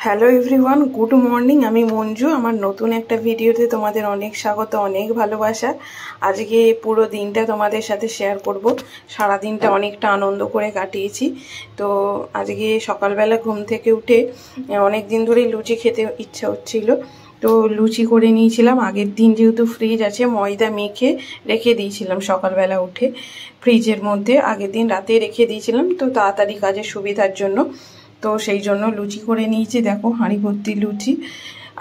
Hello everyone, good morning. আমি মঞ্জু। আমার নতুন একটা ভিডিওতে তোমাদের অনেক স্বাগত, অনেক ভালোবাসা। আজকে পুরো দিনটা তোমাদের সাথে শেয়ার করব। সারা দিনটা অনেকটা আনন্দ করে কাটিয়েছি। তো আজকে সকালবেলা ঘুম থেকে উঠে অনেক দিন ধরেই লুচি খেতে ইচ্ছা হচ্ছিল, তো লুচি করে নিয়েছিলাম। আগের দিন যেহেতু ফ্রিজ আছে, ময়দা মেখে রেখে দিয়েছিলাম সকালবেলা উঠে ফ্রিজের মধ্যে। আগের দিন রাতে রেখে দিয়েছিলাম তো তাড়াতাড়ি কাজের সুবিধার জন্য। তো সেই জন্য লুচি করে নিয়েছি। দেখো হাঁড়ি ভর্তি লুচি।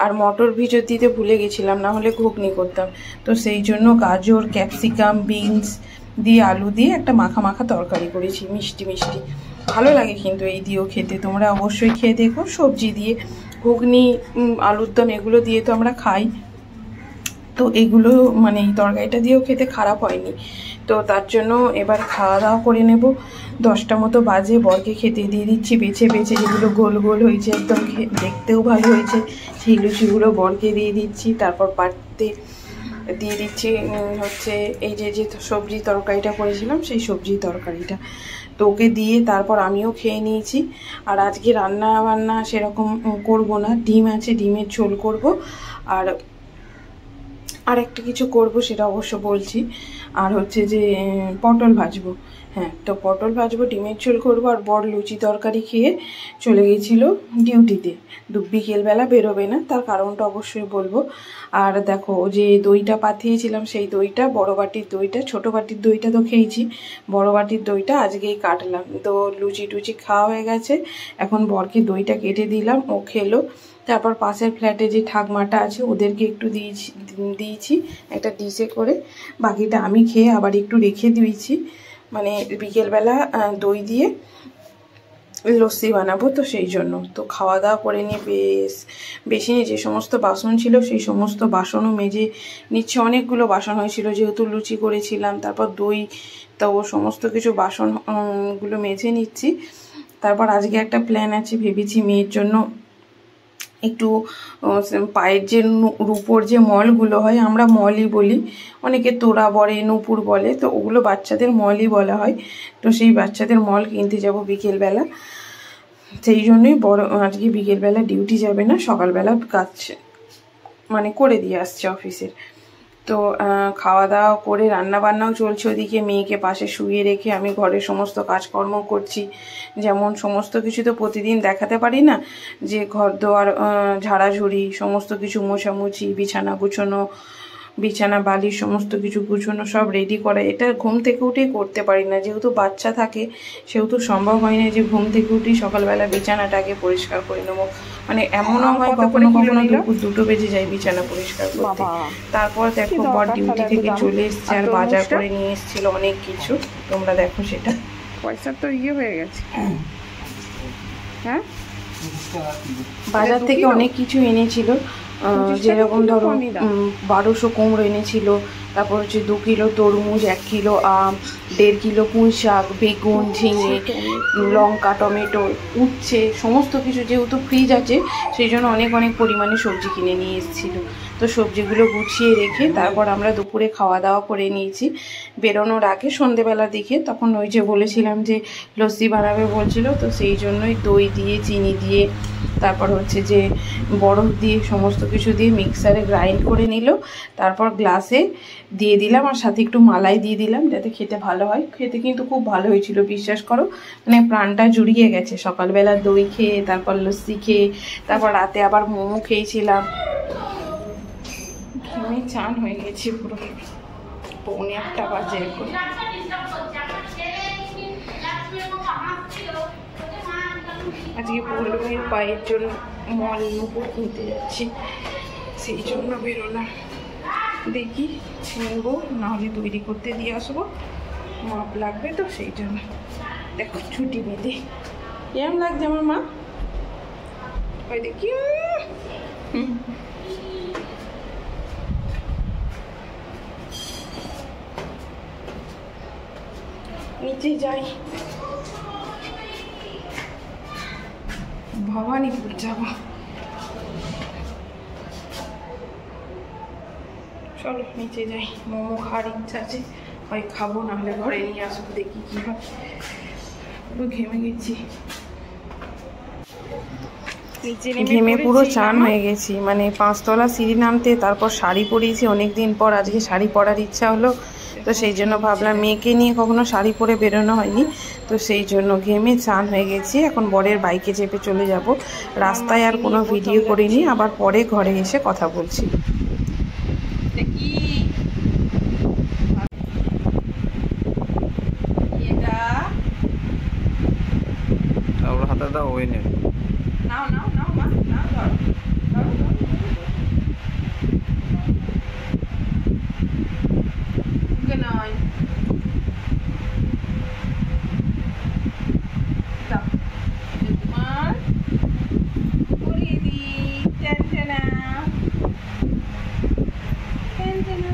আর মটর ভিজর দিতে ভুলে গেছিলাম, না হলে ঘুগনি করতাম। তো সেই জন্য গাজর, ক্যাপসিকাম, বিনস দিয়ে আলু দিয়ে একটা মাখা মাখা তরকারি করেছি, মিষ্টি মিষ্টি। ভালো লাগে কিন্তু এই দিয়েও খেতে, তোমরা অবশ্যই খেয়ে দেখো। সবজি দিয়ে ঘুগনি, আলুর দম এগুলো দিয়ে তো আমরা খাই, তো এগুলো মানে এই তরকারিটা দিয়েও খেতে খারাপ হয়নি। তো তার জন্য এবার খাওয়া দাওয়া করে নেব। 10টা মতো বাজে। বরকে খেতে দিয়ে দিচ্ছি বেছে বেছে, যেগুলো গোল গোল হয়েছে, একদম দেখতেও ভালো হয়েছে, সেই লুচিগুলো বরকে দিয়ে দিচ্ছি। তারপর পাড়তে দিয়ে দিচ্ছি হচ্ছে এই যে যে সবজি তরকারিটা করেছিলাম, সেই সবজি তরকারিটা তো ওকে দিয়ে তারপর আমিও খেয়ে নিয়েছি। আর আজকে রান্না বান্না সেরকম করব না, ডিম আছে, ডিমের ঝোল করব। আর একটা কিছু করব, সেটা অবশ্য বলছি। আর হচ্ছে যে পটল ভাজবো। হ্যাঁ, তো পটল ভাজবো, ডিমের ঝোল করবো। আর বড় লুচি তরকারি খেয়ে চলে গেছিলো ডিউটিতে। বিকেলবেলা বেরোবে না, তার কারণটা অবশ্যই বলবো। আর দেখো যে দইটা পাঠিয়েছিলাম, সেই দইটা, বড় বাটির দইটা, ছোট বাটির দইটা তো খেয়েছি, বড় বাটির দইটা আজকেই কাটলাম। তো লুচি টুচি খাওয়া হয়ে গেছে, এখন বরকে দইটা কেটে দিলাম, ও খেলো। তারপর পাশের ফ্ল্যাটে যে ঠাকমাটা আছে ওদেরকে একটু দিয়েছি একটা ডিশে করে। বাকিটা আমি খেয়ে আবার একটু রেখে দিয়েছি, মানে বিকেলবেলা দই দিয়ে লস্যি বানাবো, তো সেই জন্য। তো খাওয়া দাওয়া করে নিয়ে বেশি যে সমস্ত বাসন ছিল সেই সমস্ত বাসনও মেজে নিচ্ছে। অনেকগুলো বাসন হয়েছিল যেহেতু লুচি করেছিলাম, তারপর দই, তো সমস্ত কিছু বাসনগুলো মেজে নিচ্ছি। তারপর আজকে একটা প্ল্যান আছে, ভেবেছি মেয়ের জন্য একটু পায়ের যে রূপোর যে মলগুলো হয়, আমরা মলই বলি, অনেকে তোড়া বলে, নূপুর বলে, তো ওগুলো বাচ্চাদের মলই বলা হয়। তো সেই বাচ্চাদের মল কিনতে যাব বিকেলবেলা। সেই জন্যই বড় আজকে বিকেলবেলা ডিউটি যাবে না, সকালবেলা কাজ মানে করে দিয়ে আসছে অফিসের। তো খাওয়া দাওয়া করে রান্না বান্নাও চলছে ওদিকে। মেয়েকে পাশে শুয়ে রেখে আমি ঘরের সমস্ত কাজকর্ম করছি। যেমন সমস্ত কিছু তো প্রতিদিন দেখাতে পারি না, যে ঘর দোয়ার ঝাড়াঝুড়ি, সমস্ত কিছু মোছামুছি, বিছানা গুছানো, বিছানা বালিশ সমস্ত কিছু গুছানো, সব রেডি করা, এটা ঘুম থেকে উঠেই করতে পারি না। যেহেতু বাচ্চা থাকে সেহেতু সম্ভব হয় না যে ঘুম থেকে উঠেই সকালবেলা বিছানাটাকে পরিষ্কার করে নেবো। মানে এমনও হয় কখনো কখনো দুপুর 2টো বেজে যায় বিছানা পরিষ্কার করতে। তারপর দেখো বর ডিউটি থেকে চলে এসছে, আর বাজার করে নিয়ে এসেছিল অনেক কিছু, তোমরা দেখো সেটা। পয়সার তো ইয়ে হয়ে গেছে। হ্যাঁ, বাজার থেকে অনেক কিছু এনেছিল, যেরকম ধরো 1200 কুমড়ো এনেছিল, তারপর হচ্ছে 2 কিলো তরমুজ, 1 কিলো আম, 1.5 কিলো পুঁই শাক, বেগুন, ঝিঙে, লঙ্কা, টমেটো, উচ্ছে, সমস্ত কিছু। যেহেতু ফ্রিজ আছে সেই জন্য অনেক অনেক পরিমাণে সবজি কিনে নিয়ে এসেছিলো। তো সবজিগুলো গুছিয়ে রেখে তারপর আমরা দুপুরে খাওয়া দাওয়া করে নিয়েছি। বেরোনোর আগে সন্ধেবেলা দিকে, তখন ওই যে বলেছিলাম যে লস্যি বানাবে বলছিল, তো সেই জন্যই দই দিয়ে, চিনি দিয়ে, তারপর হচ্ছে যে বরফ দিয়ে, সমস্ত কিছু দিয়ে মিক্সারে গ্রাইন্ড করে নিল। তারপর গ্লাসে দিয়ে দিলাম, আর সাথে একটু মালাই দিয়ে দিলাম যাতে খেতে ভালো হয়। খেতে কিন্তু খুব ভালো হয়েছিল, বিশ্বাস করো, মানে প্রাণটা জুড়িয়ে গেছে। সকালবেলা দই খেয়ে, তারপর লস্যি খেয়ে, তারপর রাতে আবার মোমো খেয়েছিলাম। ঘেমে চান হয়ে গেছি পুরো। 1:45 বাজে এখন। আজকে পৌলমীর পায়ের জন্য মল নুপুর কিনতে যাচ্ছি, সেই জন্য বেরোলাম। দেখি নেবো, নাহলে তৈরি করতে দিয়ে আসবো, মাপ লাগবে তো সেই জন্য। দেখো ছুটি বেঁধে কেমন লাগছে আমার মা, ওই দেখি। নিচে যাই, ভবানীপুর যাবো। চলো নিচে যাই, মোমো খাওয়ার ইচ্ছা আছে, হয় খাবো, নাহলে ঘরে নিয়ে আসবো, দেখি কী হয়। পুরো ঘেমে গেছি। ঘেমে পুরো চান হয়ে গেছি, মানে 5 তলা সিঁড়ি নামতে, তারপর শাড়ি পরিয়েছি অনেক দিন পর, আজকে শাড়ি পরার ইচ্ছা হলো, তো সেই জন্য ভাবলাম, মেয়েকে নিয়ে কখনো শাড়ি পরে বেরোনো হয়নি, তো সেই জন্য ঘেমে চান হয়ে গেছি। এখন বরের বাইকে চেপে চলে যাব। রাস্তায় আর কোনো ভিডিও করিনি, আবার পরে ঘরে এসে কথা বলছি। হাতে দাও, ওই নে। নাও নাও নাও মা, নাও ধরো ধরো ধরো। ওকে নয় দাও, তোমার পরিয়ে দি। টেনটেনা টেনটেনা।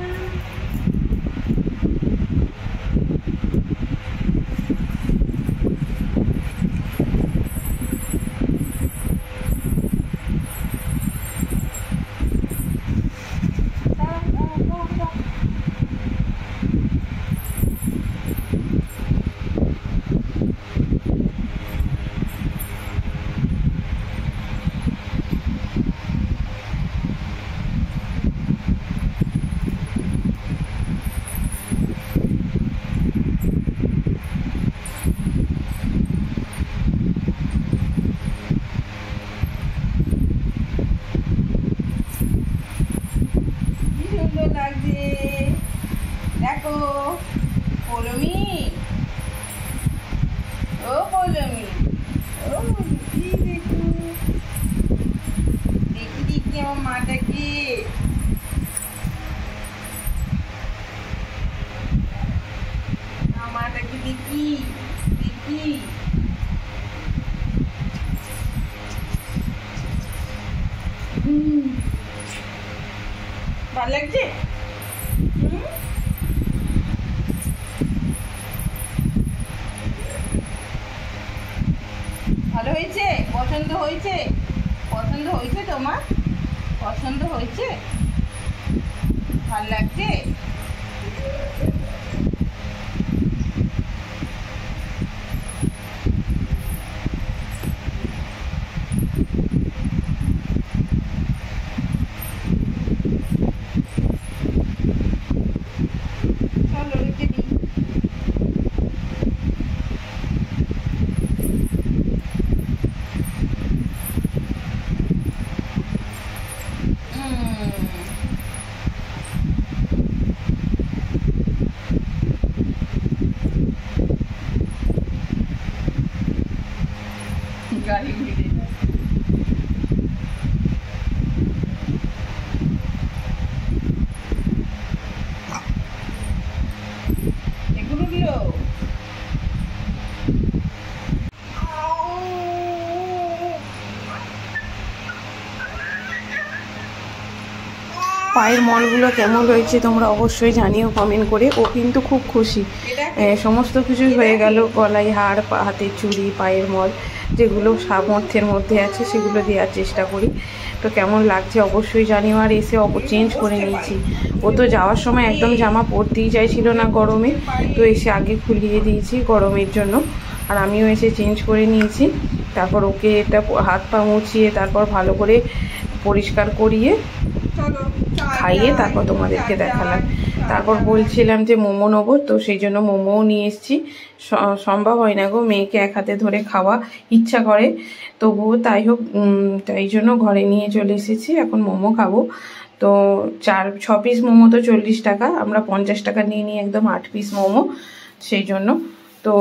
লাগছে দেখো পৌলমি, ও পৌলমি, ও দেখি দেখো, দেখি দেখি আমার মাটাকে। আমার মাটাকে দেখি দেখি। ভালো লাগছে? ভালো হয়েছে? পছন্দ হয়েছে? পছন্দ হয়েছে তোমার? পছন্দ হয়েছে? ভালো লাগছে? গাড়ি ঘুরে এগুলো দিলো। পায়ের মলগুলো কেমন হয়েছে তোমরা অবশ্যই জানিও কমেন্ট করে। ও কিন্তু খুব খুশি, সমস্ত কিছুই হয়ে গেল, গলায় হার, হাতের চুড়ি, পায়ের মল যেগুলো সামর্থ্যের মধ্যে আছে সেগুলো দেওয়ার চেষ্টা করি। তো কেমন লাগছে অবশ্যই জানিও। আর এসে চেঞ্জ করে নিয়েছি, ও তো যাওয়ার সময় একদম জামা পরতেই চাইছিল না গরমে, তো এসে আগে খুলিয়ে দিয়েছি গরমের জন্য। আর আমিও এসে চেঞ্জ করে নিয়েছি, তারপর ওকে এটা হাত পা মুছিয়ে তারপর ভালো করে পরিষ্কার করিয়ে খাইয়ে তারপর তোমাদেরকে দেখালাম। তারপর বলছিলাম যে মোমো নেবো, তো সেই জন্য মোমোও নিয়ে এসেছি। সম্ভব হয় না গো, মেয়েকে এক হাতে ধরে খাওয়া ইচ্ছা করে, তবুও তাই হোক, তাই জন্য ঘরে নিয়ে চলে এসেছি। এখন মোমো খাবো। তো 6 পিস মোমো তো 40 টাকা, আমরা 50 টাকা নিয়ে নিই একদম 8 পিস মোমো, সেই জন্য। তো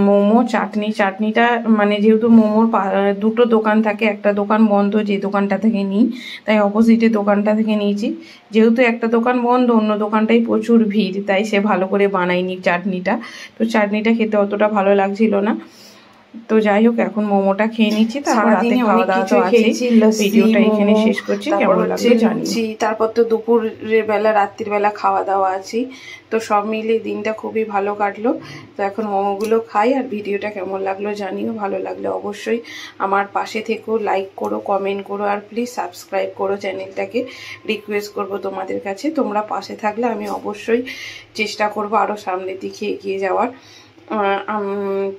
মোমো চাটনিটা মানে যেহেতু মোমোর দুটো দোকান থাকে, একটা দোকান বন্ধ যে দোকানটা থেকে নিই, তাই অপোজিটে দোকানটা থেকে নিয়েছি। যেহেতু একটা দোকান বন্ধ, অন্য দোকানটাই প্রচুর ভিড়, তাই সে ভালো করে বানায়নি চাটনিটা, তো চাটনিটা খেতে অতটা ভালো লাগছিল না। তো যাই হোক, এখন মোমোটা খেয়ে নিচ্ছি, তারপর রাতে খাওয়া দাওয়া তো আছে। ভিডিওটা এখানে শেষ করছি, কেমন লাগছে জানিয়েছি। তারপর তো দুপুরের বেলা, রাত্রির বেলা খাওয়া দাওয়া আছে, তো সব মিলিয়ে দিনটা খুবই ভালো কাটলো। তো এখন মোমোগুলো খাই, আর ভিডিওটা কেমন লাগলো জানিও। ভালো লাগলে অবশ্যই আমার পাশে থেকো, লাইক করো, কমেন্ট করো, আর প্লিজ সাবস্ক্রাইব করো চ্যানেলটাকে, রিকোয়েস্ট করবো তোমাদের কাছে। তোমরা পাশে থাকলে আমি অবশ্যই চেষ্টা করবো আরও সামনের দিকে এগিয়ে যাওয়ার।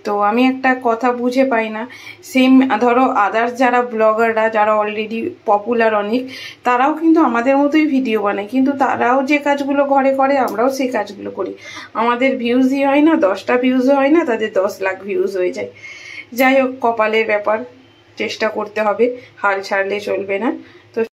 তো আমি একটা কথা বুঝে পাই না, সেম ধরো আদার্স যারা ব্লগাররা যারা অলরেডি পপুলার অনেক, তারাও কিন্তু আমাদের মতোই ভিডিও বানায়, কিন্তু তারাও যে কাজগুলো ঘরে করে আমরাও সেই কাজগুলো করি। আমাদের ভিউজই হয় না, 10টা ভিউজ হয় না, তাদের 10 লাখ ভিউজ হয়ে যায়। যাই হোক, কপালের ব্যাপার, চেষ্টা করতে হবে, হাল ছাড়লে চলবে না।